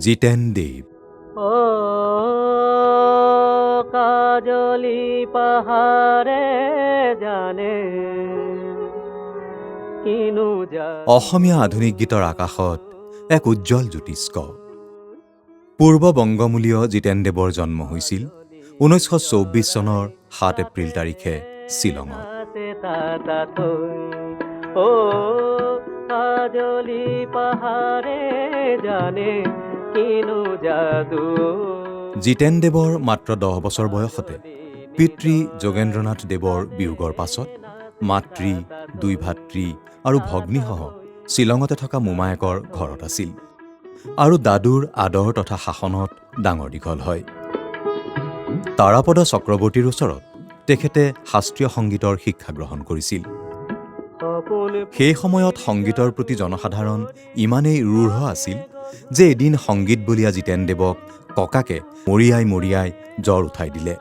জিতেন দেৱ। ও কাজলি পাহাৰে জানে কিনো অসমীয়া আধুনিক গীতৰ আকাশত এক উজ্জ্বল জ্যোতিষ্ক। পূৰ্ব বংগমূলীয় জিতেন দেৱৰ জন্ম হৈছিল 1924 চনৰ 7 এপ্ৰিল তাৰিখে শ্বিলঙত। ও কাজলি পাহাৰে জানে কিনো যাদু। জিতেন দেৱৰ মাত্ৰ 10 বছৰ বয়সতে পিতৃ যোগেন্দ্ৰনাথ দেৱৰ বিয়োগৰ পাছত মাতৃ, 2 ভাতৃ আৰু ভগ্নীসহ শ্বিলঙতে থকা মোমায়েকৰ ঘৰত আছিল আৰু দাদুৰ আদৰ তথা শাসনত ডাঙৰ দীঘল হয়। তাৰাপদ চক্ৰৱৰ্তীৰ ওচৰত তেখেতে শাস্ত্ৰীয় সংগীতৰ শিক্ষা গ্ৰহণ কৰিছিল। সেই সময়ত সংগীতৰ প্ৰতি জনসাধাৰণ ইমানেই ৰূঢ় আছিল যে এদিন সংগীত বলীয়া জিতেন দেৱক ককাকে মৰিয়াই মৰিয়াই জ্বৰ উঠাই দিলে।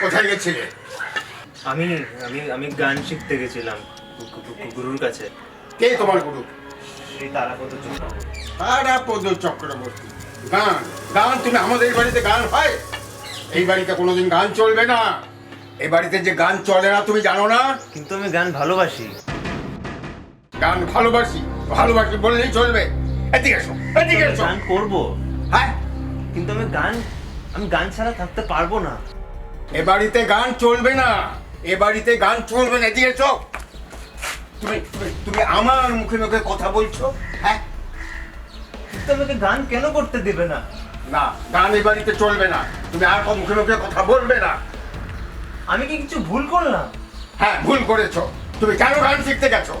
কোথায় গেছিলে? আমি আমি আমি গান শিখতে গেছিলাম গুরুর কাছে। কে তোমার গুরু? এই তারাপদ চক্রবর্তী। তারাপদ চক্রবর্তী। গান গান তুমি আমাদের বাড়িতে গান হয়? এই বাড়িতে কোনোদিন গান চলবে না। এই বাড়িতে যে গান চলে না তুমি জানো না? কিন্তু আমি গান ভালোবাসি। গান ভালোবাসি ভালোবাসি বললেই চলবে। এদিকে এসো, এদিকে এসো। গান করবো, হ্যাঁ, কিন্তু আমি গান ছাড়া থাকতে পারবো না। এ বাড়িতে গান চলবে না, এ বাড়িতে গান চলবে না। এদিকে এসো। তুমি তুমি তুমি আমার মুখে মুখে কথা বলছো? হ্যাঁ, কিন্তু আমাকে গান কেন করতে দেবে না? না, গান এই বাড়িতে চলবে না। তুমি আর মুখে মুখে কথা বলবে না। আমি কি কিছু ভুল করলাম? হ্যাঁ, ভুল করেছো। তুমি কেন গান শিখতে গেছো?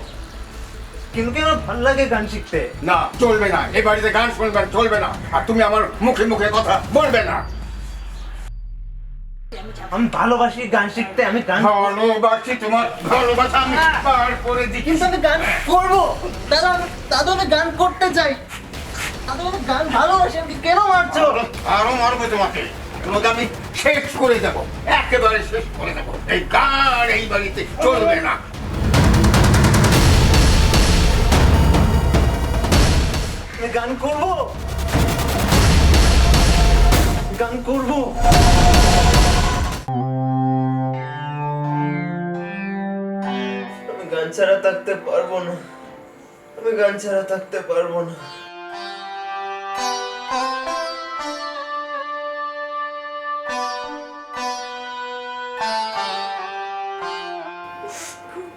কিন্তু আমার ভালো লাগে গান শিখতে। না, চলবে না। এই বাড়িতে গান শুনবে চলবে না। আর তুমি আমার মুখে মুখে কথা বলবে না। আমি ভালোবাসি গান শিখতে। আমি গান ভালোবাসি, তোমার ভালোবাসা আমি পার করে দিই। কিন্তু আমি গান করবো। দাদা আমি গান করতে চাই। দাদা আমি গান ভালোবাসি। আমি কেন মারছো? আরো মারবো তোমাকে। তোমাকে আমি শেষ করে দেবো, একেবারে শেষ করে দেবো। এই গান এই বাড়িতে চলবে না। আমি গান করবো, গান করবো। আমি গান ছাড়া থাকতে পারবো না। আমি গান ছাড়া থাকতে পারবো না।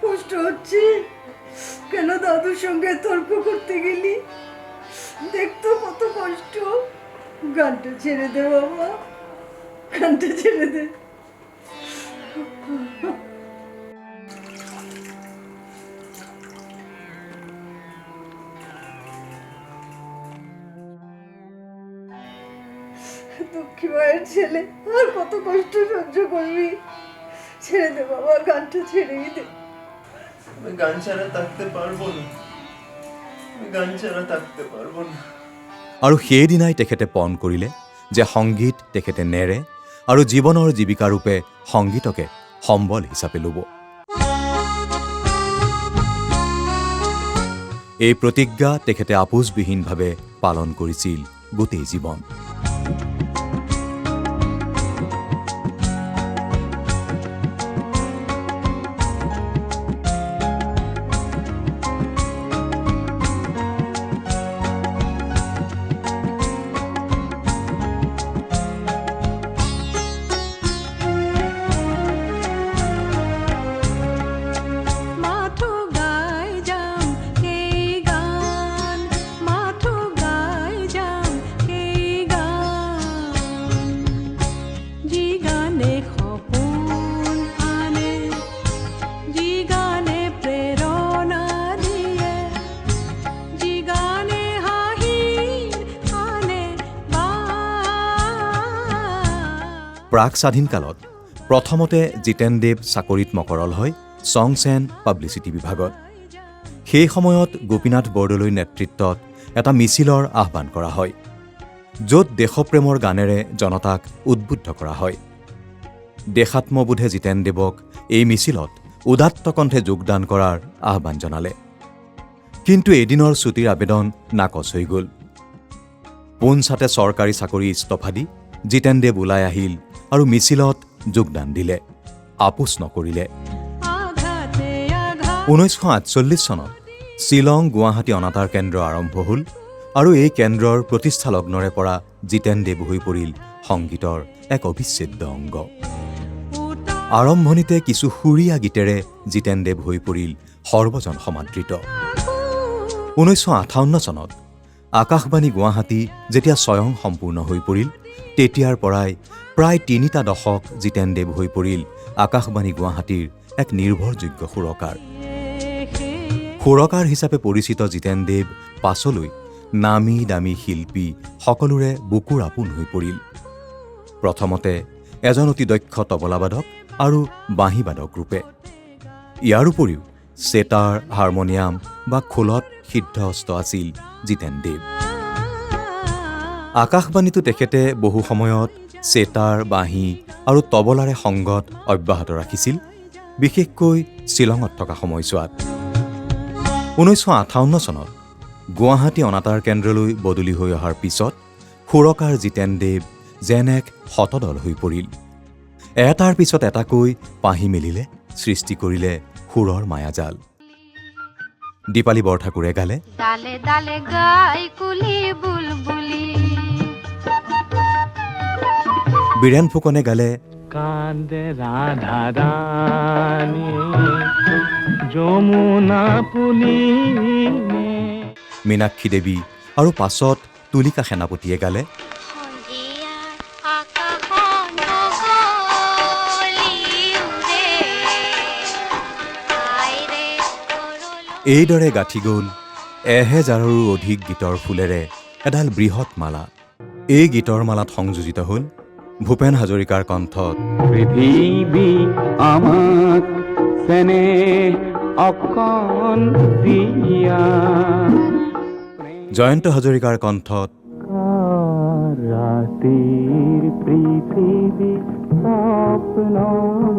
কষ্ট হচ্ছে কেন? দাদুর সঙ্গে তর্ক করতে গেলি? দেখতো কত কষ্ট। গানটা ছেড়ে দে বাবা, গানটা ছেড়ে দে। দুঃখী মায়ের ছেলে, আর কত কষ্ট সহ্য করবি? ছেড়ে দে বাবা, গানটা ছেড়েই দে। আমি গান ছাড়া থাকতে পারবো না। আমি গান ছাড়া থাকতে পারবো না। আৰু সেইদিনাই তেখেতে পণ কৰিলে যে সংগীত তেখেতে নেৰে আৰু জীৱনৰ জীৱিকাৰূপে সংগীতকে সম্বল হিচাপে ল'ব। এই প্ৰতিজ্ঞা তেখেতে আপোচবিহীনভাৱে পালন কৰিছিল গোটেই জীৱন। প্ৰাক স্বাধীনকালত প্ৰথমতে জিতেন দেৱ চাকৰিত মকৰল হয় ছংছ এণ্ড পাব্লিচিটি বিভাগত। সেই সময়ত গোপীনাথ বৰদলৈৰ নেতৃত্বত এটা মিছিলৰ আহ্বান কৰা হয়, য'ত দেশপ্ৰেমৰ গানেৰে জনতাক উদ্বুদ্ধ কৰা হয়। দেশাত্মবোধে জিতেনদেৱক এই মিছিলত উদাত্ত কণ্ঠে যোগদান কৰাৰ আহ্বান জনালে। কিন্তু এদিনৰ ছুটিৰ আবেদন নাকচ হৈ গ'ল। পোনছাতে চৰকাৰী চাকৰি ইস্তফা দি জিতেনদেৱ ওলাই আহিল আৰু মিছিলত যোগদান দিলে, আপোচ নকৰিলে। 1948 চনত শ্বিলং গুৱাহাটী অনাতাঁৰ কেন্দ্ৰ আৰম্ভ হ'ল আৰু এই কেন্দ্ৰৰ প্ৰতিষ্ঠা লগ্নৰে পৰা জিতেনদেৱ হৈ পৰিল সংগীতৰ এক অবিচ্ছেদ্য অংগ। আৰম্ভণিতে কিছু সুৰীয়া গীতেৰে জিতেনদেৱ হৈ পৰিল সৰ্বজন সমাদৃত। 1958 চনত আকাশবাণী গুৱাহাটী যেতিয়া স্বয়ং সম্পূৰ্ণ হৈ পৰিল, তেতিয়াৰ পৰাই প্ৰায় 3টা দশক জিতেনদেৱ হৈ পৰিল আকাশবাণী গুৱাহাটীৰ এক নিৰ্ভৰযোগ্য সুৰকাৰ। সুৰকাৰ হিচাপে পৰিচিত জিতেনদেৱ পাছলৈ নামী দামী শিল্পী সকলোৰে বুকুৰ আপোন হৈ পৰিল। প্ৰথমতে এজন অতি দক্ষ তবলাবাদক আৰু বাঁহীবাদক ৰূপে। ইয়াৰ উপৰিও চেতাৰ, হাৰমনিয়াম বা খোলত সিদ্ধহস্ত আছিল জিতেনদেৱ। আকাশবাণীতো তেখেতে বহু সময়ত চেতাৰ, বাঁহী আৰু তবলাৰে সংগত অব্যাহত ৰাখিছিল, বিশেষকৈ শ্বিলঙত থকা সময়ছোৱাত। 1958 চনত গুৱাহাটী অনাতাঁৰ কেন্দ্ৰলৈ বদলি হৈ অহাৰ পিছত সুৰকাৰ জিতেনদেৱ যেন এক শতদল হৈ পৰিল। এটাৰ পিছত এটাকৈ পাহি মেলিলে, সৃষ্টি কৰিলে সুৰৰ মায়াজাল। দীপালী বৰঠাকুৰে গালে, ডালে ডালে গাই কুলি বুলবুলি। বীৰেন ফুকনে গালে, কান্দে ৰাধা ৰানী যমুনা পুলিনে। মীনাক্ষী দেৱী আৰু পাছত তুলিকা সেনাপতিয়ে গালে, সন্ধিয়াৰ আকাশখন বগলী উৰে, আইৰে তৰলৈ। এইদৰে গাঁঠি গ'ল 1000ৰো অধিক গীতৰ ফুলেৰে এডাল বৃহৎ মালা। এই গীতৰ মালাত সংযোজিত হ'ল ভূপেন হাজৰিকাৰ কণ্ঠত পৃথিৱী আমাক চেনেহ অকণ দিয়া, জয়ন্ত হাজৰিকাৰ কণ্ঠত ৰাতিৰ পৃথিৱী স্বপ্ন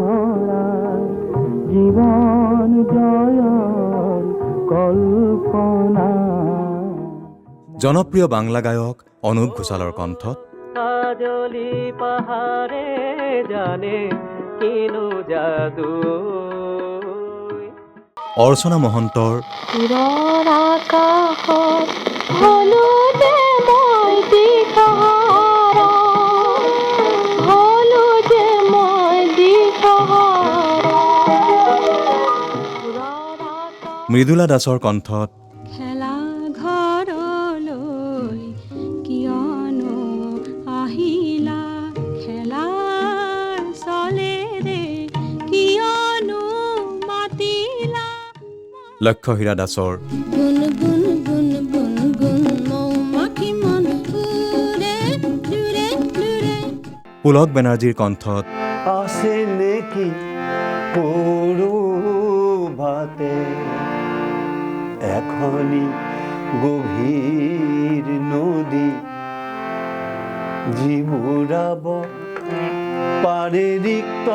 মৰা, জীৱন জয়ৰ কল্পনা। জনপ্ৰিয় বাংলা গায়ক অনুপ ঘোষালৰ কণ্ঠত কাজলি পাহাৰে জানে কিনো যাদু। অৰ্চনা মহন্তৰ দূৰৰ আকাশত হলোতে মই দিশহাৰা, হলোতে মই দিশহাৰা। দূৰৰ আকাশ মৃদুলা দাসৰ কণ্ঠত খেলা ঘৰলৈ কিয়নো আহিলা, খেলাৰ চলেৰে কিয়নো মাতিলা। লক্ষ্যহীৰা দাসৰ গুণ গুণ গুণ গুণ গুণ মৌমাখি মন উৰে দূৰে দূৰে। পুলক বেনাৰ্জীৰ কণ্ঠত আছে নেকি পৰুভাতে এখনি গভীৰ নদী, জীবুৰাব পাৰে ৰিক্ত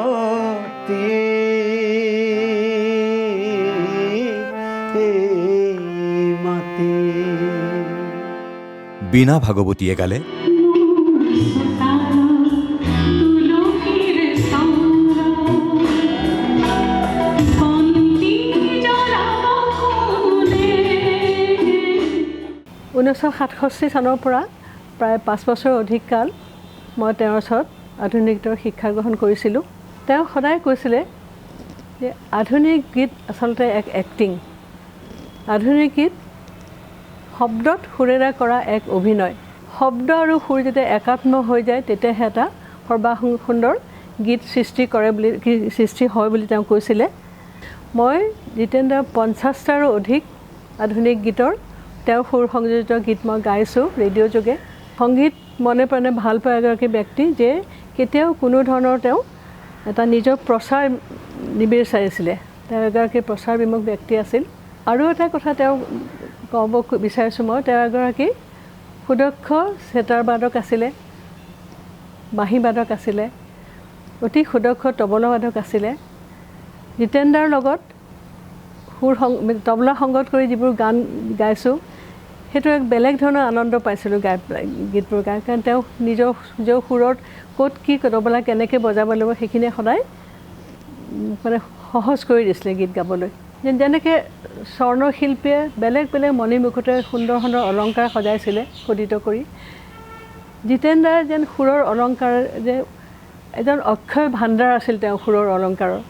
মাটি। বীণা ভাগৱতীয়ে গালে, ঊনৈছশ 67 চনৰ পৰা প্ৰায় 5 বছৰৰ অধিক কাল মই তেওঁৰ ওচৰত আধুনিক গীতৰ শিক্ষা গ্ৰহণ কৰিছিলোঁ। তেওঁ সদায় কৈছিলে যে আধুনিক গীত আচলতে এক এক্টিং। আধুনিক গীত শব্দত সুৰেৰে কৰা এক অভিনয়। শব্দ আৰু সুৰ যেতিয়া একাত্ম হৈ যায় তেতিয়াহে এটা সৰ্বাসুন্দৰ গীত সৃষ্টি হয় বুলি তেওঁ কৈছিলে। মই জিতেন্দ্ৰৰ 50টাৰো অধিক আধুনিক গীতৰ তেওঁ সুৰ সংযোজিত গীত মই গাইছোঁ ৰেডিঅ' যোগে। সংগীত মনে প্ৰাণে ভাল পোৱা এগৰাকী ব্যক্তি যে কেতিয়াও কোনো ধৰণৰ তেওঁ এটা নিজৰ প্ৰচাৰ নিবিচাৰিছিলে। তেওঁ এগৰাকী প্ৰচাৰ বিমুখ ব্যক্তি আছিল। আৰু এটা কথা তেওঁ ক'ব বিচাৰিছোঁ মই তেওঁ এগৰাকী সুদক্ষ চেতাৰ বাদক আছিলে, বাঁহী বাদক আছিলে, অতি সুদক্ষ তবলা বাদক আছিলে। জিতেন দাৰ লগত তবলা সংগত কৰি যিবোৰ গান গাইছোঁ সেইটো এক বেলেগ ধৰণৰ আনন্দ পাইছিলোঁ গীতবোৰ গাই, কাৰণ তেওঁ নিজৰ সুৰত ক'ত কি তবলা কেনেকৈ বজাব লাগিব সেইখিনি সদায় মানে সহজ কৰি দিছিলে গীত গাবলৈ। যেনেকৈ স্বৰ্ণশিল্পীয়ে বেলেগ বেলেগ মণিমুকুতে সুন্দৰ সুন্দৰ অলংকাৰ সজাইছিলে খোদিত কৰি, জিতেন দাৰ যেন সুৰৰ অলংকাৰ যে এজন অক্ষয় ভাণ্ডাৰ আছিল তেওঁ সুৰৰ অলংকাৰৰ।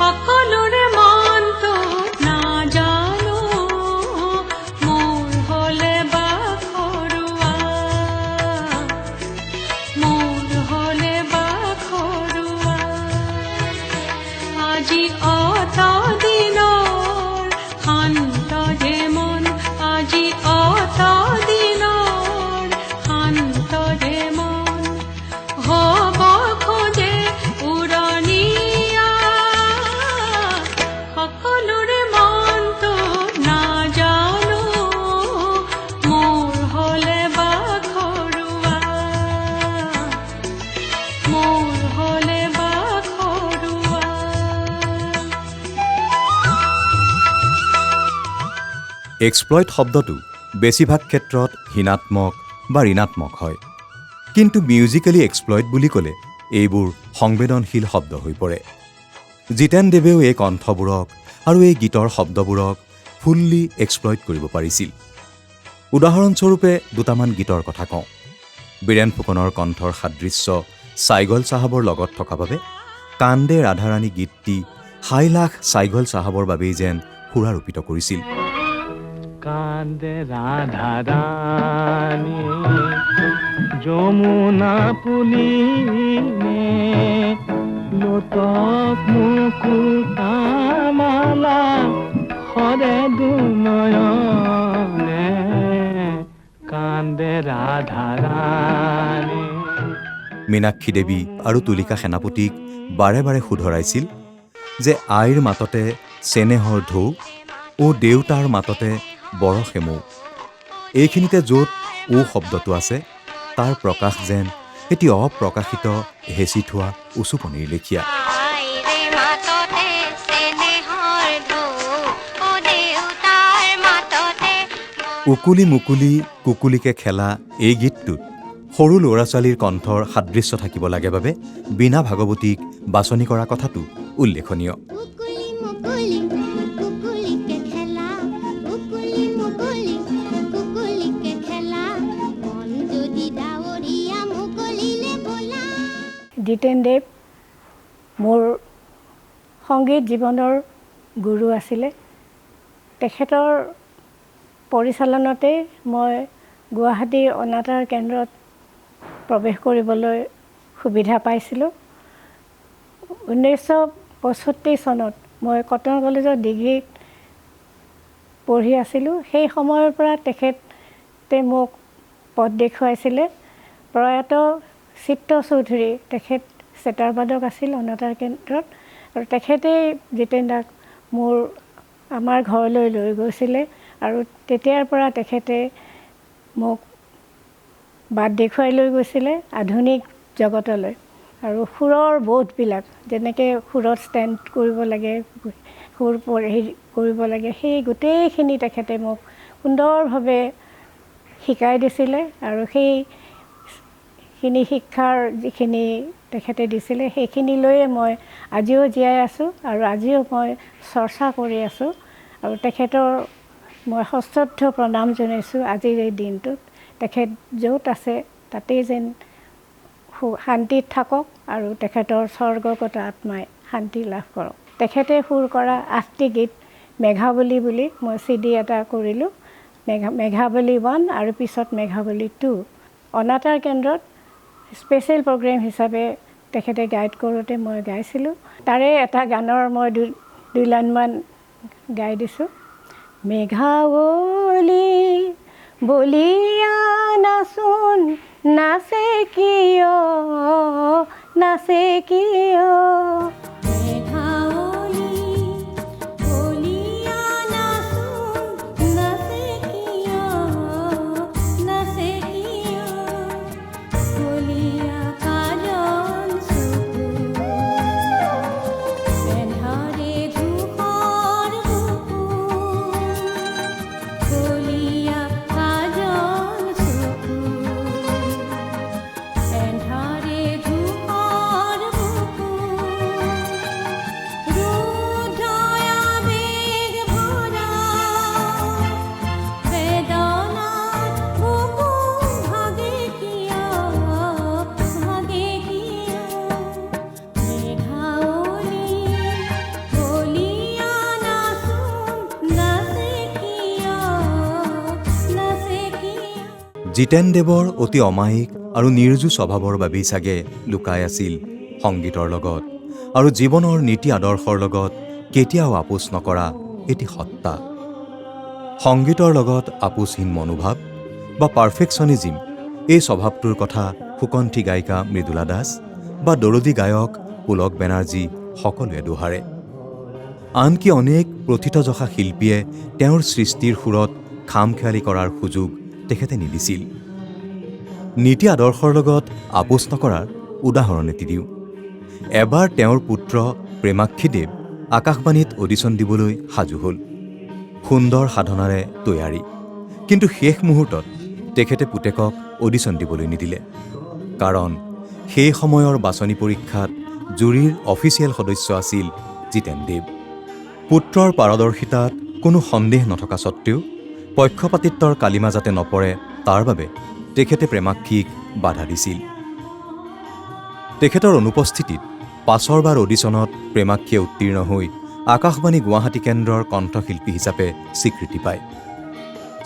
সকলোৰে মনটো নাজানো মোৰ হ'লে বাখৰুৱা, মোৰ হ'লে বাখৰুৱা। আজি অত দিনৰ শান্ত যে মন, আজি অত দিনৰ শান্ত যে মন হ'ব খোজে উৰণীয়া। সকলোৰে মনটো নাজানো মোৰ হ'লে বাখৰুৱা, মোৰ হ'লে বাখৰুৱা। এক্সপ্লইট শব্দটো বেছিভাগ ক্ষেত্ৰত হীনাত্মক বা ঋণাত্মক হয়, কিন্তু মিউজিকেলি এক্সপ্লইট বুলি ক'লে এইবোৰ সংবেদনশীল শব্দ হৈ পৰে। জিতেন দেৱেও এই কণ্ঠবোৰক আৰু এই গীতৰ শব্দবোৰক ফুল্লি এক্সপ্লইট কৰিব পাৰিছিল। উদাহৰণস্বৰূপে দুটামান গীতৰ কথা কওঁ। বীৰেন ফুকনৰ কণ্ঠৰ সাদৃশ্য ছাইগল চাহাবৰ লগত থকা বাবে কান্দে ৰাধাৰাণী গীতটি 6 লাখ ছাইগল চাহাবৰ বাবেই যেন সুৰাৰোপিত কৰিছিল। কান্দে ৰাধাৰানী যমুনা পুলিনে লোতক মুকুতামালা হৰে দুনয়নে কান্দে ৰাধাৰানী। মীনাক্ষী দেৱী আৰু তুলিকা সেনাপতিক বাৰে বাৰে শুধৰাইছিল যে আইৰ মাততে চেনেহৰ ঢৌ ও দেউতাৰ মাততে বৰষেমৌ। এইখিনিতে য'ত ও শব্দটো আছে তাৰ প্ৰকাশ যেন এটি অপ্ৰকাশিত হেঁচি থোৱা উচুপনিৰ লেখীয়া। উকুলি মুকুলি কুকুলিকে খেলা এই গীতটোত সৰু ল'ৰা ছোৱালীৰ কণ্ঠৰ সাদৃশ্য থাকিব লাগে বাবে বীণা ভাগৱতীক বাছনি কৰা কথাটো উল্লেখনীয়। উকুলি মুকুলি কুকুলিকে খেলা, উকুলি মুকুলি কুকুলিকে খেলা, মন যদি ডাৱৰীয়া মুকলিলে বোলা। জিতেন দেৱ মোৰ সংগীত জীৱনৰ গুৰু আছিলে। তেখেতৰ পৰিচালনাতে মই গুৱাহাটীৰ অনাতাঁৰ কেন্দ্ৰত প্ৰৱেশ কৰিবলৈ সুবিধা পাইছিলোঁ। 1965 চনত মই কটন কলেজৰ ডিগ্ৰীত পঢ়ি আছিলোঁ। সেই সময়ৰ পৰা তেখেতে মোক পথ দেখুৱাইছিলে। প্ৰয়াত চিত্ৰ চৌধুৰী তেখেত চেতাৰ বাদক আছিল অনাতাঁৰ কেন্দ্ৰত, আৰু তেখেতেই জিতেন দাক আমাৰ ঘৰলৈ লৈ গৈছিলে, আৰু তেতিয়াৰ পৰা তেখেতে মোক বাট দেখুৱাই লৈ গৈছিলে আধুনিক জগতলৈ। আৰু সুৰৰ বোধবিলাক যেনেকৈ সুৰত ষ্টেণ্ড কৰিব লাগে, সুৰ কৰিব লাগে, সেই গোটেইখিনি তেখেতে মোক সুন্দৰভাৱে শিকাই দিছিলে। আৰু সেইখিনি শিক্ষাৰ যিখিনি তেখেতে দিছিলে সেইখিনি লৈয়ে মই আজিও জীয়াই আছোঁ, আৰু আজিও মই চৰ্চা কৰি আছোঁ। আৰু তেখেতৰ মই সশ্ৰদ্ধ প্ৰণাম জনাইছোঁ আজিৰ এই দিনটোত। তেখেত য'ত আছে তাতেই যেন শান্তিত থাকক, আৰু তেখেতৰ স্বৰ্গগত আত্মাই শান্তি লাভ কৰক। তেখেতে সুৰ কৰা 8টি গীত মেঘাৱলী বুলি মই CD এটা কৰিলোঁ, মেঘাৱলী 1 আৰু পিছত মেঘাৱলী 2। অনাতাঁৰ কেন্দ্ৰত স্পেচিয়েল প্ৰগ্ৰেম হিচাপে তেখেতে গাইড কৰোঁতে মই গাইছিলোঁ। তাৰে এটা গানৰ মই দুই লাইনমান গাই দিছোঁ। মেঘাৱলী বলিয়া নাচোন নাচে কিয় নাচে কিয় জিতেনদেৱৰ অতি অমায়িক আৰু নিৰ্জু স্বভাৱৰ বাবেই চাগে লুকাই আছিল সংগীতৰ লগত আৰু জীৱনৰ নীতি আদৰ্শৰ লগত কেতিয়াও আপোচ নকৰা এটি সত্তা। সংগীতৰ লগত আপোচহীন মনোভাৱ বা পাৰফেকশ্যনিজিম, এই স্বভাৱটোৰ কথা সুকণ্ঠী গায়িকা মৃদুলা দাস বা দৰদী গায়ক পুলক বেনাৰ্জী সকলোৱে দোহাৰে। আনকি অনেক প্ৰথিতযশা শিল্পীয়ে তেওঁৰ সৃষ্টিৰ সুৰত খামখেয়ালি কৰাৰ সুযোগ তেখেতে নিদিছিল। নীতি আদৰ্শৰ লগত আপোচ নকৰাৰ উদাহৰণ এটি দিওঁ। এবাৰ তেওঁৰ পুত্ৰ প্ৰেমাক্ষীদেৱ আকাশবাণীত অডিশ্যন দিবলৈ সাজু হ'ল, সুন্দৰ সাধনাৰে তৈয়াৰী। কিন্তু শেষ মুহূৰ্তত তেখেতে পুতেকক অডিশ্যন দিবলৈ নিদিলে, কাৰণ সেই সময়ৰ বাছনি পৰীক্ষাত জুৰীৰ অফিচিয়েল সদস্য আছিল জিতেনদেৱ। পুত্ৰৰ পাৰদৰ্শিতাত কোনো সন্দেহ নথকা স্বত্বেও পক্ষপাতিত্বৰ কালিমা যাতে নপৰে তাৰ বাবে তেখেতে প্ৰেমাক্ষীক বাধা দিছিল। তেখেতৰ অনুপস্থিতিত পাছৰবাৰ অডিশ্যনত প্ৰেমাক্ষীয়ে উত্তীৰ্ণ হৈ আকাশবাণী গুৱাহাটী কেন্দ্ৰৰ কণ্ঠশিল্পী হিচাপে স্বীকৃতি পায়।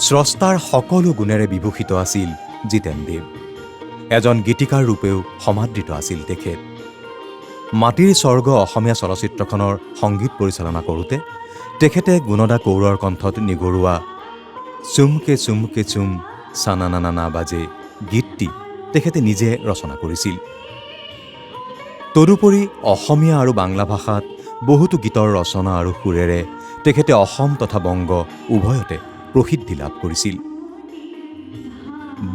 স্ৰষ্টাৰ সকলো গুণেৰে বিভূষিত আছিল জিতেনদেৱ। এজন গীতিকাৰ ৰূপেও সমাদৃত আছিল তেখেত। মাটিৰ স্বৰ্গ অসমীয়া চলচ্চিত্ৰখনৰ সংগীত পৰিচালনা কৰোঁতে তেখেতে গুণদা কৌৰৰ কণ্ঠত নিগৰুৱা চুমকে চুমকে চুম চানানানা বাজে গীতটি তেখেতে নিজে ৰচনা কৰিছিল। তদুপৰি অসমীয়া আৰু বাংলা ভাষাত বহুতো গীতৰ ৰচনা আৰু সুৰেৰে তেখেতে অসম তথা বংগ উভয়তে প্ৰসিদ্ধি লাভ কৰিছিল।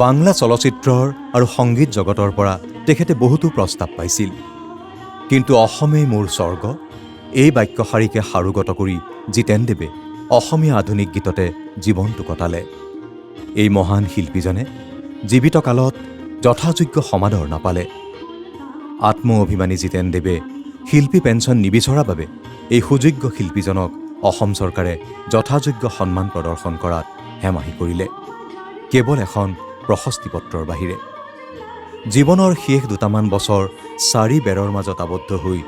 বাংলা চলচ্চিত্ৰৰ আৰু সংগীত জগতৰ পৰা তেখেতে বহুতো প্ৰস্তাৱ পাইছিল, কিন্তু অসমেই মোৰ স্বৰ্গ এই বাক্যশাৰীকে সাৰোগত কৰি জিতেনদেৱে অসমীয়া আধুনিক গীততে জীৱনটো কটালে। এই মহান শিল্পীজনে জীৱিত কালত যথাযোগ্য সমাদৰ নাপালে। আত্ম অভিমানী জিতেনদেৱে শিল্পী পেঞ্চন নিবিচৰাৰ বাবে এই সুযোগ্য শিল্পীজনক অসম চৰকাৰে যথাযোগ্য সন্মান প্ৰদৰ্শন কৰাত হেমাহি কৰিলে, কেৱল এখন প্ৰশস্তি পত্ৰৰ বাহিৰে। জীৱনৰ শেষ দুটামান বছৰ চাৰি বেৰৰ মাজত আবদ্ধ হৈ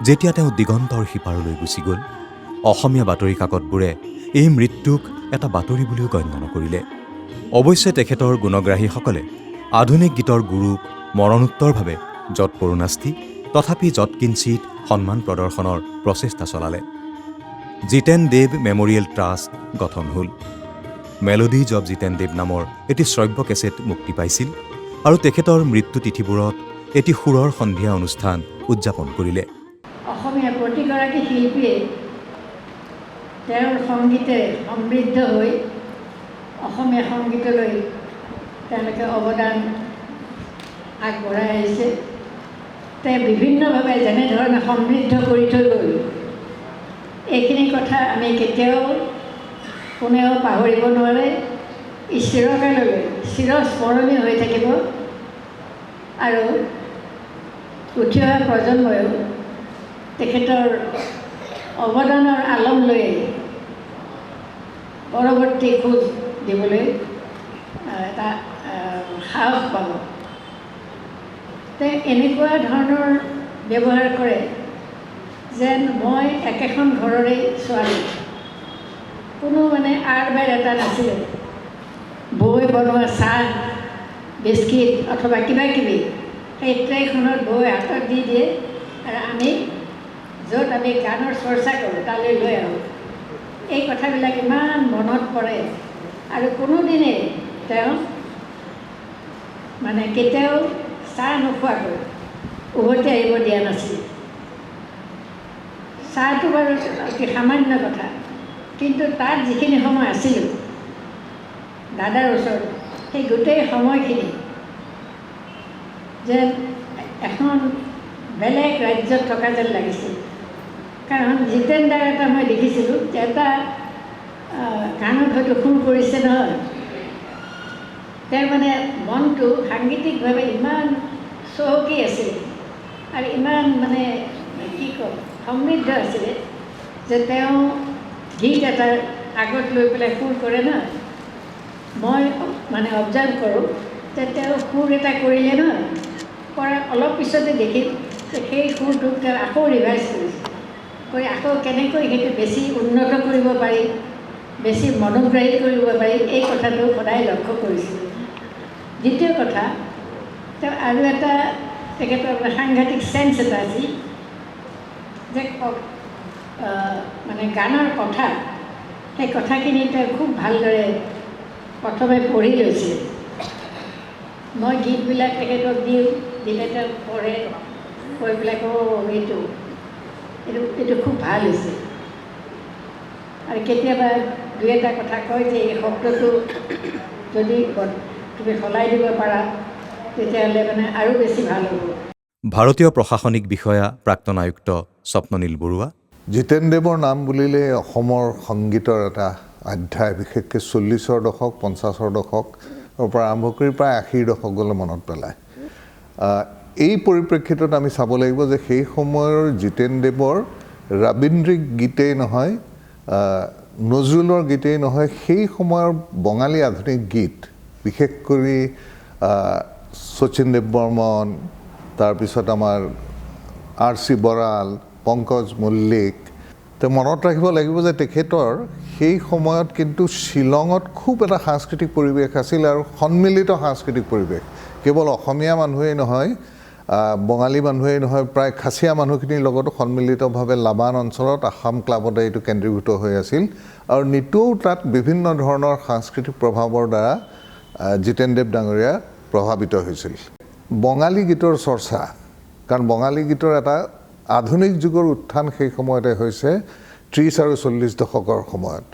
যেতিয়া তেওঁ দিগন্তৰ সিপাৰলৈ গুচি গ'ল, অসমীয়া বাতৰি কাকতবোৰে এই মৃত্যুক এটা বাতৰি বুলিও গণ্য নকৰিলে। অৱশ্যে তেখেতৰ গুণগ্ৰাহীসকলে আধুনিক গীতৰ গুৰুক মৰণোত্তৰভাৱে যৎ পৰোনাস্তি তথাপি যৎকিঞ্চিত সন্মান প্ৰদৰ্শনৰ প্ৰচেষ্টা চলালে। জিতেনদেৱ মেমৰিয়েল ট্ৰাষ্ট গঠন হ'ল। মেলোডিজ অৱ জিতেনদেৱ নামৰ এটি শ্ৰব্য কেছেট মুক্তি পাইছিল আৰু তেখেতৰ মৃত্যু তিথিবোৰত এটি সুৰৰ সন্ধিয়া অনুষ্ঠান উদযাপন কৰিলে। অসমীয়া প্ৰতিগৰাকী শিল্পীয়ে তেওঁৰ সংগীতেৰে সমৃদ্ধ হৈ অসমীয়া সংগীতলৈ তেওঁলোকে অৱদান আগবঢ়াই আহিছে। তেওঁ বিভিন্নভাৱে যেনেধৰণে সমৃদ্ধ কৰি থৈ গ'ল, এইখিনি কথা আমি কেতিয়াও কোনেও পাহৰিব নোৱাৰে। চিৰকাললৈ চিৰস্মৰণীয় হৈ থাকিব আৰু উঠি অহা প্ৰজন্মইও তেখেতৰ অৱদানৰ আলম লৈ পৰৱৰ্তী খোজ দিবলৈ এটা সাহস পাব। তেওঁ এনেকুৱা ধৰণৰ ব্যৱহাৰ কৰে যেন মই একেখন ঘৰৰে ছোৱালী, কোনো মানে আৰ বাৰ এটা নাছিলে। বৈ বনোৱা চাহ বিস্কিট অথবা কিবা কিবি সেই ট্ৰেখনত বৈ হাতত দি দিয়ে আৰু আমি য'ত আমি গানৰ চৰ্চা কৰোঁ তালৈ লৈ আহোঁ। এই কথাবিলাক ইমান মনত পৰে আৰু কোনোদিনে তেওঁ মানে কেতিয়াও চাহ নোখোৱাকৈ উভতি আহিব দিয়া নাছিল। চাহটো বাৰু অতি সামান্য কথা, কিন্তু তাত যিখিনি সময় আছিলোঁ দাদাৰ ওচৰত, সেই গোটেই সময়খিনি যেন এখন বেলেগ ৰাজ্যত থকা যেন লাগিছিল। কাৰণ জিতেন দাৰ এটা মই দেখিছিলোঁ যে এটা গানত হয়তো সুৰ কৰিছে নহয়, তেওঁৰ মানে মনটো সাংগীতিকভাৱে ইমান চহকী আছিল আৰু ইমান মানে কি ক'ম সমৃদ্ধ আছিলে যে তেওঁ গীত এটা আগত লৈ পেলাই সুৰ কৰে ন, মই মানে অবজাৰ্ভ কৰোঁ যে তেওঁ সুৰ এটা কৰিলে ন, কৰাৰ অলপ পিছতে দেখিম যে সেই সুৰটোক তেওঁ আকৌ ৰিভাইজ কৰিছে, কৰি আকৌ কেনেকৈ সেইটো বেছি উন্নত কৰিব পাৰি, বেছি মনোগ্ৰাহী কৰিব পাৰি, এই কথাটো সদায় লক্ষ্য কৰিছিলোঁ। দ্বিতীয় কথা, তেওঁ আৰু এটা তেখেতৰ সাংঘাতিক চেঞ্চ এটা আছিল যে মানে গানৰ কথা, সেই কথাখিনি তেওঁ খুব ভালদৰে প্ৰথমে পঢ়ি লৈছিলে। মই গীতবিলাক তেখেতক দিওঁ, দিলে তেওঁ পঢ়ে, কৈ পেলাই এইটো খুব ভাল হৈছে। আৰু কেতিয়াবা দুই এটা কথা কয় যে এই শব্দটো যদি তুমি সলাই দিব পাৰা তেতিয়াহ'লে মানে আৰু বেছি ভাল হ'ব। ভাৰতীয় প্ৰশাসনিক বিষয়া প্ৰাক্তন আয়ুক্ত স্বপ্ননীল বৰুৱা। জিতেনদেৱৰ নাম বুলিলে অসমৰ সংগীতৰ এটা অধ্যায়, বিশেষকৈ 40ৰ দশক 50ৰ দশকৰ পৰা আৰম্ভ কৰি প্ৰায় 80ৰ দশকলৈ মনত পেলায়। এই পৰিপ্ৰেক্ষিতত আমি চাব লাগিব যে সেই সময়ৰ জিতেনদেৱৰ ৰবীন্দ্ৰিক গীতেই নহয়, নজৰুলৰ গীতেই নহয়, সেই সময়ৰ বঙালী আধুনিক গীত, বিশেষ কৰি শচীন দেৱ বৰ্মন, তাৰপিছত আমাৰ R.C. বৰাল, পংকজ মল্লিক। তেওঁ মনত ৰাখিব লাগিব যে তেখেতৰ সেই সময়ত কিন্তু শ্বিলঙত খুব এটা সাংস্কৃতিক পৰিৱেশ আছিল আৰু সন্মিলিত সাংস্কৃতিক পৰিৱেশ। কেৱল অসমীয়া মানুহেই নহয়, বঙালী মানুহেই নহয়, প্ৰায় খাচীয়া মানুহখিনিৰ লগতো সন্মিলিতভাৱে লাবান অঞ্চলত আসাম ক্লাবতে এইটো কেন্দ্ৰীভূত হৈ আছিল আৰু নিতৌ তাত বিভিন্ন ধৰণৰ সাংস্কৃতিক প্ৰভাৱৰ দ্বাৰা জিতেনদেৱ ডাঙৰীয়া প্ৰভাৱিত হৈছিল। বঙালী গীতৰ চৰ্চা, কাৰণ বঙালী গীতৰ এটা আধুনিক যুগৰ উত্থান সেই সময়তে হৈছে 30 আৰু 40 দশকৰ সময়ত।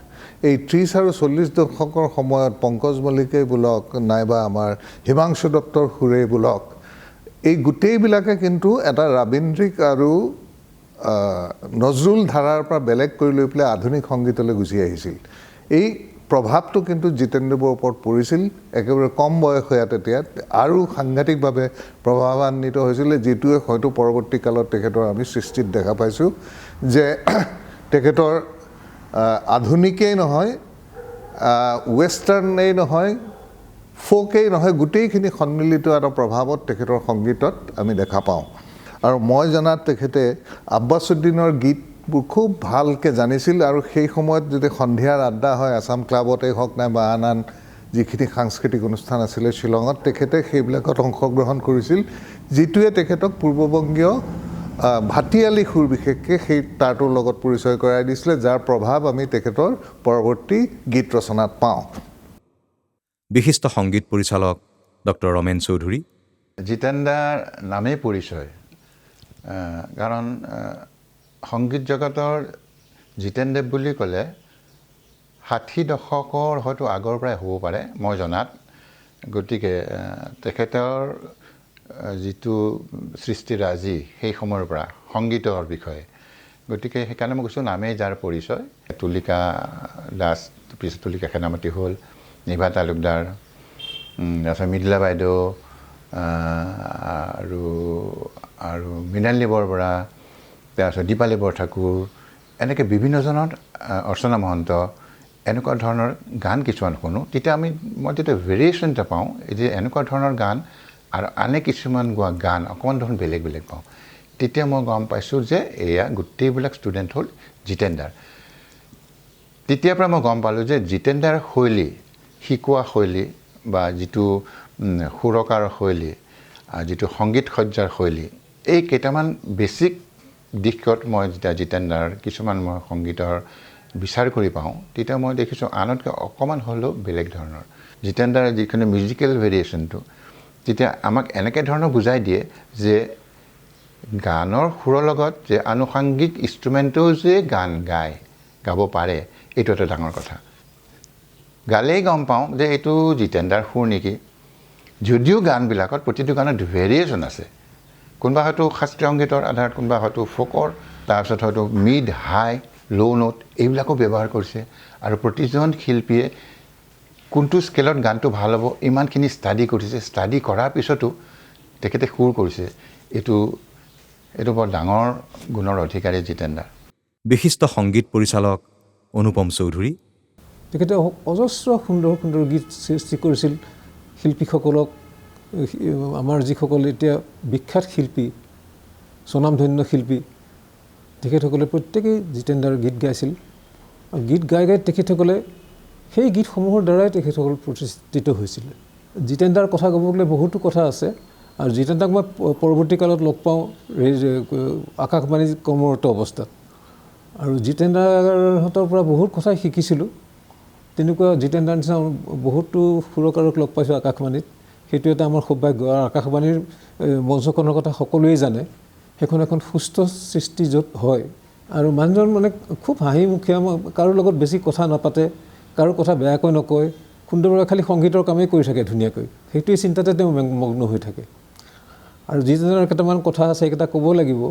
এই 30 আৰু 40 দশকৰ সময়ত পংকজ মল্লিকেই বোলক, নাইবা আমাৰ হিমাংশু দত্তৰ সুৰেই বোলক, এই গোটেইবিলাকে কিন্তু এটা ৰবীন্দ্ৰিক আৰু নজৰুল ধাৰাৰ পৰা বেলেগ কৰি লৈ পেলাই আধুনিক সংগীতলৈ গুচি আহিছিল। এই প্ৰভাৱটো কিন্তু জিতেনদেৱৰ ওপৰত পৰিছিল। একেবাৰে কম বয়স হোৱা তেতিয়া আৰু সাংঘাতিকভাৱে প্ৰভাৱান্বিত হৈছিলে, যিটোৱে হয়তো পৰৱৰ্তী কালত তেখেতৰ আমি সৃষ্টিত দেখা পাইছোঁ যে তেখেতৰ আধুনিকেই নহয়, ৱেষ্টাৰ্ণেই নহয়, ফোকেই নহয়, গোটেইখিনি সন্মিলিত এটা প্ৰভাৱত তেখেতৰ সংগীতত আমি দেখা পাওঁ। আৰু মই জনাত তেখেতে আব্বাছুদ্দিনৰ গীতবোৰ খুব ভালকৈ জানিছিল আৰু সেই সময়ত যদি সন্ধিয়াৰ আড্ডা হয় আসাম ক্লাবতেই হওক নাইবা আন আন যিখিনি সাংস্কৃতিক অনুষ্ঠান আছিলে শ্বিলঙত, তেখেতে সেইবিলাকত অংশগ্ৰহণ কৰিছিল, যিটোৱে তেখেতক পূৰ্ববংগীয় ভাটিয়ালী সুৰ বিশেষকৈ সেই তাৰটোৰ লগত পৰিচয় কৰাই দিছিলে, যাৰ প্ৰভাৱ আমি তেখেতৰ পৰৱৰ্তী গীত ৰচনাত পাওঁ। বিশিষ্ট সংগীত পৰিচালক ডক্টৰ ৰমেন চৌধুৰী। জিতেন দাৰ নামেই পৰিচয়, কাৰণ সংগীত জগতৰ জিতেনদেৱ বুলি ক'লে 60 দশকৰ হয়তো আগৰ পৰাই হ'ব পাৰে মই জনাত। গতিকে তেখেতৰ যিটো সৃষ্টিৰাজি সেই সময়ৰ পৰা সংগীতৰ বিষয়ে, গতিকে সেইকাৰণে মই কৈছোঁ নামেই যাৰ পৰিচয়। তুলিকা দাস, পিছত তুলিকা সেনাপতি হ'ল, নিভা তালুকদাৰ, তাৰপিছত মৃদুলা বাইদেউ, আৰু মৃণালিনী বৰবৰা, তাৰপিছত দীপালী বৰঠাকুৰ, এনেকৈ বিভিন্নজনৰ, অৰ্চনা মহন্ত, এনেকুৱা ধৰণৰ গান কিছুমান শুনো। তেতিয়া মই তেতিয়া ভেৰিয়েশ্যন এটা পাওঁ যে এনেকুৱা ধৰণৰ গান আৰু আনে কিছুমান গোৱা গান অকণমান ধৰণ বেলেগ বেলেগ পাওঁ। তেতিয়া মই গম পাইছোঁ যে এয়া গোটেইবিলাক ষ্টুডেণ্ট হ'ল জিতেন দাৰ। তেতিয়াৰ পৰা মই গম পালোঁ যে জিতেন দাৰ শৈলী, শিকোৱা শৈলী বা যিটো সুৰকাৰ শৈলী যিটো সংগীত সজ্জাৰ শৈলী, এই কেইটামান বেছিক দিশত মই যেতিয়া জিতেন্দ্ৰৰ কিছুমান মই সংগীতৰ বিচাৰ কৰি পাওঁ, তেতিয়া মই দেখিছোঁ আনতকৈ অকণমান হ'লেও বেলেগ ধৰণৰ। জিতেন্দ্ৰৰ যিখিনি মিউজিকেল ভেৰিয়েশ্যনটো তেতিয়া আমাক এনেকৈ ধৰণৰ বুজাই দিয়ে যে গানৰ সুৰৰ লগত যে আনুষংগিক ইনষ্ট্ৰুমেণ্টেও যে গান গাব পাৰে, এইটো এটা ডাঙৰ কথা। গালেই গম পাওঁ যে এইটো জিতেন্দ্ৰৰ সুৰ নেকি। যদিও গানবিলাকত প্ৰতিটো গানত ভেৰিয়েশ্যন আছে, কোনোবা হয়তো শাস্ত্ৰীয় সংগীতৰ আধাৰত, কোনোবা হয়তো ফ'কৰ, তাৰপিছত হয়তো মিড হাই ল' নোট এইবিলাকো ব্যৱহাৰ কৰিছে। আৰু প্ৰতিজন শিল্পীয়ে কোনটো স্কেলত গানটো ভাল হ'ব ইমানখিনি ষ্টাডি কৰিছে, ষ্টাডি কৰাৰ পিছতো তেখেতে সুৰ কৰিছে। এইটো বৰ ডাঙৰ গুণৰ অধিকাৰী জিতেন্দ্ৰ। বিশিষ্ট সংগীত পৰিচালক অনুপম চৌধুৰী। তেখেতে অজস্ৰ সুন্দৰ সুন্দৰ গীত সৃষ্টি কৰিছিল শিল্পীসকলক। আমাৰ যিসকল এতিয়া বিখ্যাত শিল্পী, স্বনামধন্য শিল্পী, তেখেতসকলে প্ৰত্যেকেই জিতেন্দ্ৰৰ গীত গাইছিল। আৰু গীত গাই তেখেতসকলে সেই গীতসমূহৰ দ্বাৰাই তেখেতসকল প্ৰতিষ্ঠিত হৈছিল। জিতেন্দ্ৰৰ কথা ক'ব গ'লে বহুতো কথা আছে। আৰু জিতেন্দ্ৰক মই পৰৱৰ্তী কালত লগ পাওঁ আকাশবাণী কৰ্মৰত অৱস্থাত। আৰু জিতেন্দ্ৰহঁতৰ পৰা বহুত কথাই শিকিছিলোঁ। তেনেকুৱা জিতেন্দ্ৰৰ নিচিনা বহুতো সুৰকাৰক লগ পাইছোঁ আকাশবাণীত। সেইটো এটা আমাৰ সৌভাগ্য। আৰু আকাশবাণীৰ মঞ্চখনৰ কথা সকলোৱে জানে। সেইখন এখন সুস্থ সৃষ্টি য'ত হয়। আৰু মানুহজন মানে খুব হাঁহিমুখীয়া, কাৰো লগত বেছি কথা নাপাতে, কাৰো কথা বেয়াকৈ নকয়, সুন্দৰভাৱে খালি সংগীতৰ কামেই কৰি থাকে ধুনীয়াকৈ। সেইটোৱে চিন্তাতে তেওঁ মগ্ন হৈ থাকে। আৰু জিতেন্দ্ৰৰ কেইটামান কথা আছে, সেইকেইটা ক'ব লাগিব।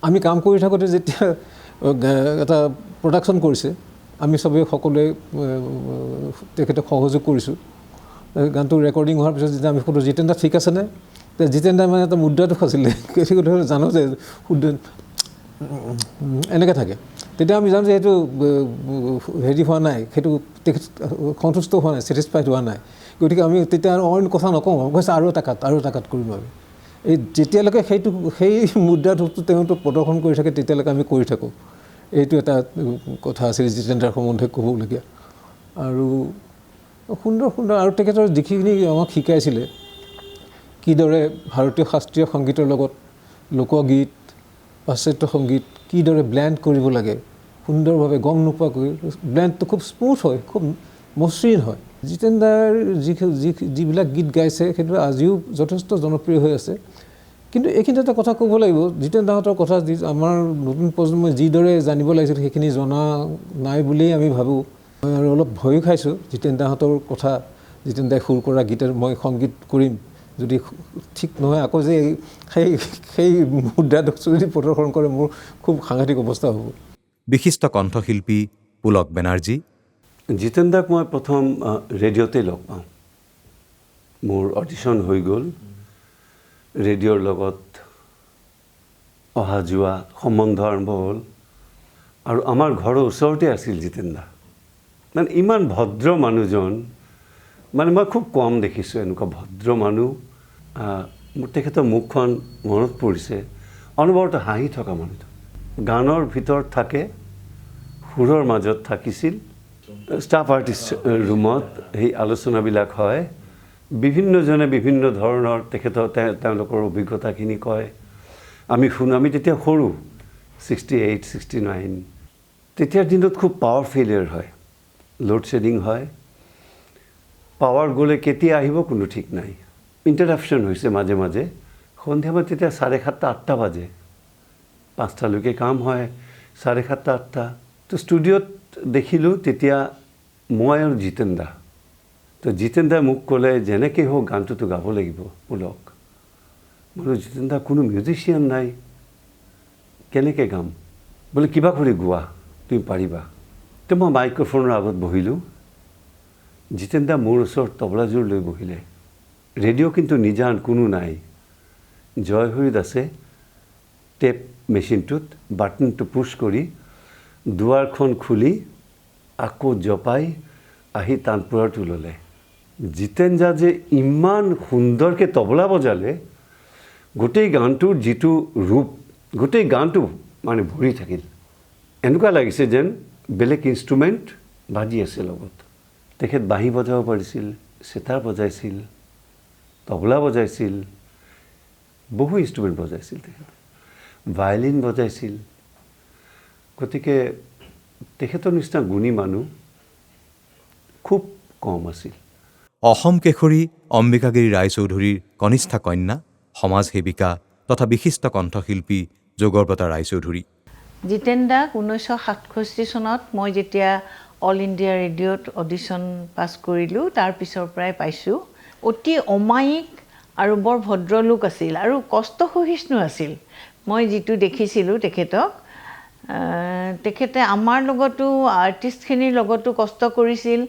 আমি কাম কৰি থাকোঁতে যেতিয়া এটা প্ৰডাকশ্যন কৰিছে, আমি চবেই সকলোৱে তেখেতক সহযোগ কৰিছোঁ। গানটো ৰেকৰ্ডিং হোৱাৰ পিছত যেতিয়া আমি সুধোঁ জিতেন্দ্ৰ ঠিক আছেনে, জিতেন্দ্ৰই মানে এটা মুদ্ৰাটো আছিলে, গতিকে জানো যে শুদ্ধ এনেকৈ থাকে। তেতিয়া আমি জানো যে সেইটো হেৰি হোৱা নাই, সেইটো তেখেত সন্তুষ্ট হোৱা নাই, ছেটিছফাইড হোৱা নাই। গতিকে আমি তেতিয়া আৰু অইন কথা নকওঁ, কৈছে আৰু এটা কাট কৰিম আমি। এই যেতিয়ালৈকে সেই মুদ্ৰাটো তেওঁতো প্ৰদৰ্শন কৰি থাকে তেতিয়ালৈকে আমি কৰি থাকোঁ। এইটো এটা কথা আছিল জিতেন্দ্ৰৰ সম্বন্ধে ক'বলগীয়া। আৰু সুন্দৰ আৰু তেখেতৰ যিখিনি আমাক শিকাইছিলে, কিদৰে ভাৰতীয় শাস্ত্ৰীয় সংগীতৰ লগত লোকগীত, পাশ্চাত্য সংগীত কিদৰে ব্লেণ্ড কৰিব লাগে সুন্দৰভাৱে, গম নোপোৱাকৈ ব্লেণ্ডটো খুব স্মুথ হয়, খুব মসৃণ হয়। জিতেন্দ্ৰৰ যিবিলাক গীত গাইছে সেইটো আজিও যথেষ্ট জনপ্ৰিয় হৈ আছে। কিন্তু এইখিনি এটা কথা ক'ব লাগিব, জিতেন্দ্ৰহঁতৰ কথা আমাৰ নতুন প্ৰজন্মই যিদৰে জানিব লাগিছিল সেইখিনি জনা নাই বুলিয়েই আমি ভাবোঁ। মই আৰু অলপ ভয়ো খাইছোঁ জিতেন্দ্ৰহঁতৰ কথা। জিতেন্দ্ৰই সুৰ কৰা গীতৰ মই সংগীত কৰিম, যদি ঠিক নহয় আকৌ যে সেই মুদ্ৰাটো যদি প্ৰদৰ্শন কৰে মোৰ খুব সাংঘাতিক অৱস্থা হ'ব। বিশিষ্ট কণ্ঠশিল্পী পুলক বেনাৰ্জী। জিতেন্দ্ৰক মই প্ৰথম ৰেডিঅ'তে লগ পাওঁ। মোৰ অডিশ্যন হৈ গ'ল। ৰেডিঅ'ৰ লগত অহা যোৱা সম্বন্ধ আৰম্ভ হ'ল। আৰু আমাৰ ঘৰৰ ওচৰতে আছিল জিতেন্দ্ৰ। মানে ইমান ভদ্ৰ মানুহজন, মানে মই খুব কম দেখিছোঁ এনেকুৱা ভদ্ৰ মানুহ। মোৰ তেখেতৰ মুখখন মনত পৰিছে, অনবৰতে হাঁহি থকা মানুহটো। গানৰ ভিতৰত থাকে, সুৰৰ মাজত থাকিছিল। ষ্টাফ আৰ্টিষ্ট ৰুমত সেই আলোচনাবিলাক হয়, বিভিন্নজনে বিভিন্ন ধৰণৰ তেওঁলোকৰ অভিজ্ঞতাখিনি কয়। আমি শুনো, আমি তেতিয়া সৰু 68, 69। তেতিয়াৰ দিনত খুব পাৱাৰ ফেইলিয়াৰ হয়, লোড শ্বেডিং হয়। পাৱাৰ গ'লে কেতিয়া আহিব কোনো ঠিক নাই। ইণ্টাৰাপশ্যন হৈছে মাজে মাজে। সন্ধিয়া মই তেতিয়া 7:30, 8টা বাজে, 5টালৈকে কাম হয়, 7:30, 8টা। তো ষ্টুডিঅ'ত দেখিলোঁ তেতিয়া মই আৰু জিতেন্দ্ৰ। তো জিতেন্দ্ৰই মোক ক'লে যেনেকৈ হওক গানটোতো গাব লাগিব পুলক। বোলো জিতেন্দ্ৰ কোনো মিউজিচিয়ান নাই, কেনেকৈ গাম? বোলে কিবা কৰি গোৱা, তুমি পাৰিবা। তো মই মাইক্ৰফোনৰ আগত বহিলোঁ। জিতেন্দ্ৰ মোৰ ওচৰত তবলাযোৰ লৈ বহিলে। ৰেডিঅ' কিন্তু নিজান কোনো নাই, জয়হৰিত আছে। টেপ মেচিনটোত বাটনটো পুছ কৰি দুৱাৰখন খুলি আকৌ জপাই আহি তানপুৰাটো ল'লে। জিতেন্দ্ৰ যে ইমান সুন্দৰকৈ তবলা বজালে, গোটেই গানটোৰ যিটো ৰূপ, গোটেই গানটো মানে ভৰি থাকিল। এনেকুৱা লাগিছে যেন বেলেগ ইনষ্ট্ৰুমেণ্ট বাজি আছে লগত। তেখেত বাঁহী বজাব পাৰিছিল, চেতাৰ বজাইছিল, তবলা বজাইছিল, বহু ইনষ্ট্ৰুমেণ্ট বজাইছিল তেখেতে, ভায়লিন বজাইছিল। গতিকে তেখেতৰ নিচিনা গুণী মানুহ খুব কম আছিল। অসম কেশৰী অম্বিকাগিৰি ৰায়চৌধুৰীৰ কনিষ্ঠা কন্যা, সমাজ সেৱিকা তথা বিশিষ্ট কণ্ঠশিল্পী যোগৰবতা ৰায়চৌধুৰী। জিতেন দাক 1967 চনত মই যেতিয়া অল ইণ্ডিয়া ৰেডিঅ'ত অডিশ্যন পাছ কৰিলোঁ, তাৰ পিছৰ পৰাই পাইছোঁ। অতি অমায়িক আৰু বৰ ভদ্ৰলোক আছিল আৰু কষ্ট সহিষ্ণু আছিল। মই যিটো দেখিছিলোঁ তেখেতক, তেখেতে আমাৰ লগতো আৰ্টিষ্টখিনিৰ লগতো কষ্ট কৰিছিল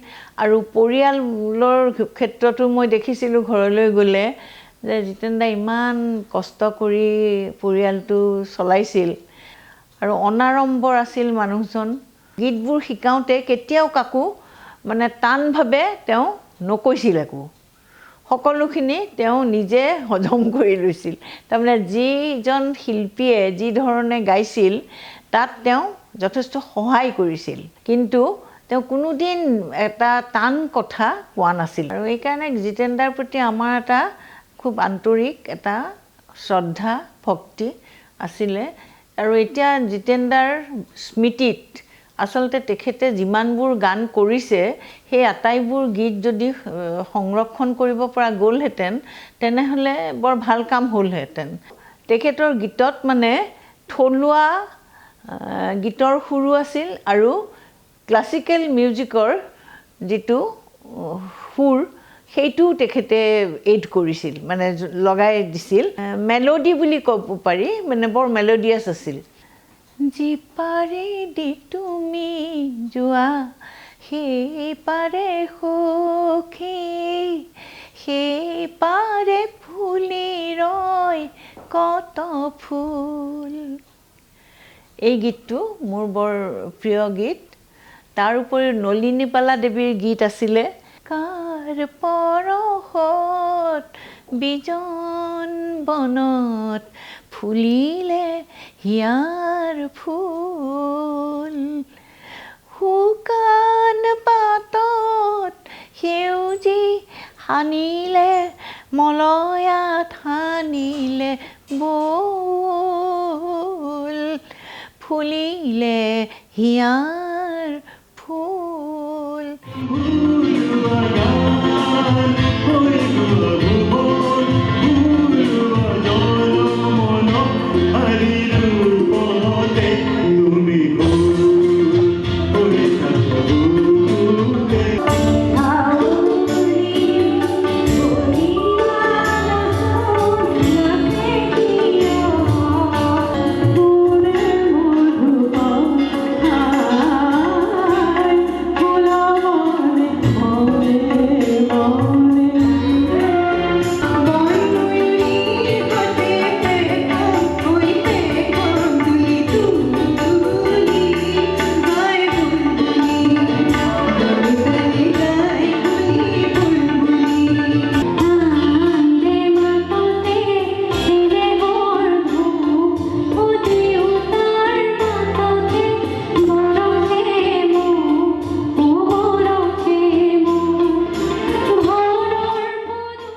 আৰু পৰিয়ালৰ ক্ষেত্ৰতো মই দেখিছিলোঁ ঘৰলৈ গ'লে যে জিতেন দা ইমান কষ্ট কৰি পৰিয়ালটো চলাইছিল আৰু অনাড়ম্বৰ আছিল মানুহজন। গীতবোৰ শিকাওঁতে কেতিয়াও কাকো মানে টানভাৱে তেওঁ নকৈছিল, একো সকলোখিনি তেওঁ নিজে হজম কৰি লৈছিল। তাৰমানে যিজন শিল্পীয়ে যি ধৰণে গাইছিল তাত তেওঁ যথেষ্ট সহায় কৰিছিল, কিন্তু তেওঁ কোনোদিন এটা টান কথা কোৱা নাছিল। আৰু এইকাৰণে জিতেন দাৰ প্ৰতি আমাৰ এটা খুব আন্তৰিক এটা শ্ৰদ্ধা ভক্তি আছিলে। আৰু এতিয়া জিতেন দাৰ স্মৃতিত আচলতে তেখেতে যিমানবোৰ গান কৰিছে সেই আটাইবোৰ গীত যদি সংৰক্ষণ কৰিব পৰা গ'লহেঁতেন তেনেহ'লে বৰ ভাল কাম হ'লহেঁতেন। তেখেতৰ গীতত মানে থলুৱা গীতৰ সুৰো আছিল আৰু ক্লাছিকেল মিউজিকৰ যিটো সুৰ সেইটোও তেখেতে এড কৰিছিল, মানে লগাই দিছিল। মেলোডি বুলি ক'ব পাৰি, মানে বৰ মেলোডিয়াছ আছিল। যিপাৰেদি তুমি যোৱা সেই পাৰে সখী, সেই পাৰে ফুলি ৰয় কত ফুল। এই গীতটো মোৰ বৰ প্ৰিয় গীত। তাৰ উপৰিও নলিনীবালা দেৱীৰ গীত আছিলে, কাৰ পৰশত বিজন বনত ফুলিলে হিয়াৰ ফুল, শুকান পাতত সেউজী সানিলে মলয়াত সানিলে বল, ফুলিলে হিয়াৰ ফুল।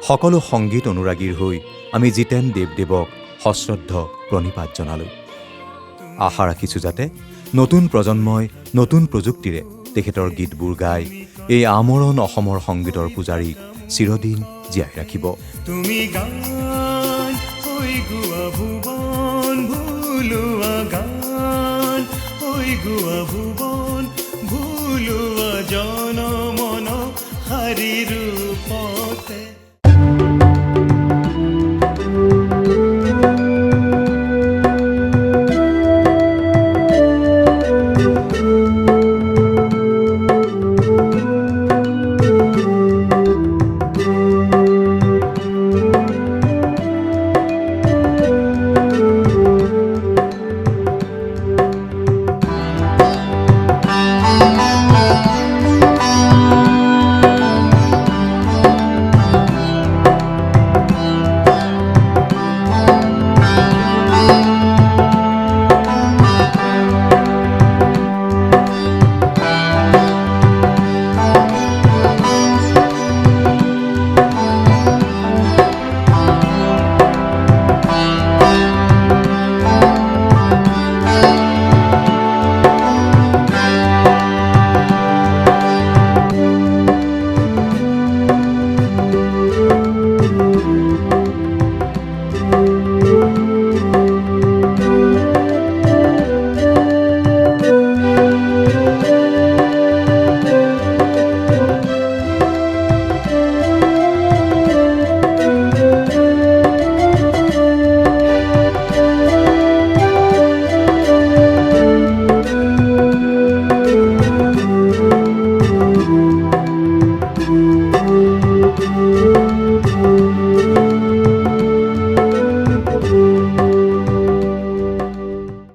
সকলো সংগীত অনুৰাগীৰ হৈ আমি জিতেন দেৱদেৱক সশ্ৰদ্ধ প্ৰণিপাত জনালোঁ। আশা ৰাখিছোঁ যাতে নতুন প্ৰজন্মই নতুন প্ৰযুক্তিৰে তেখেতৰ গীতবোৰ গাই এই আমৰণ অসমৰ সংগীতৰ পূজাৰীক চিৰদিন জীয়াই ৰাখিব। তুমি গান ঐ গোৱা ভুৱন ভুলোৱা গান, ঐ গোৱা ভুৱন ভুলোৱা জন মন হাৰি ৰূপতে।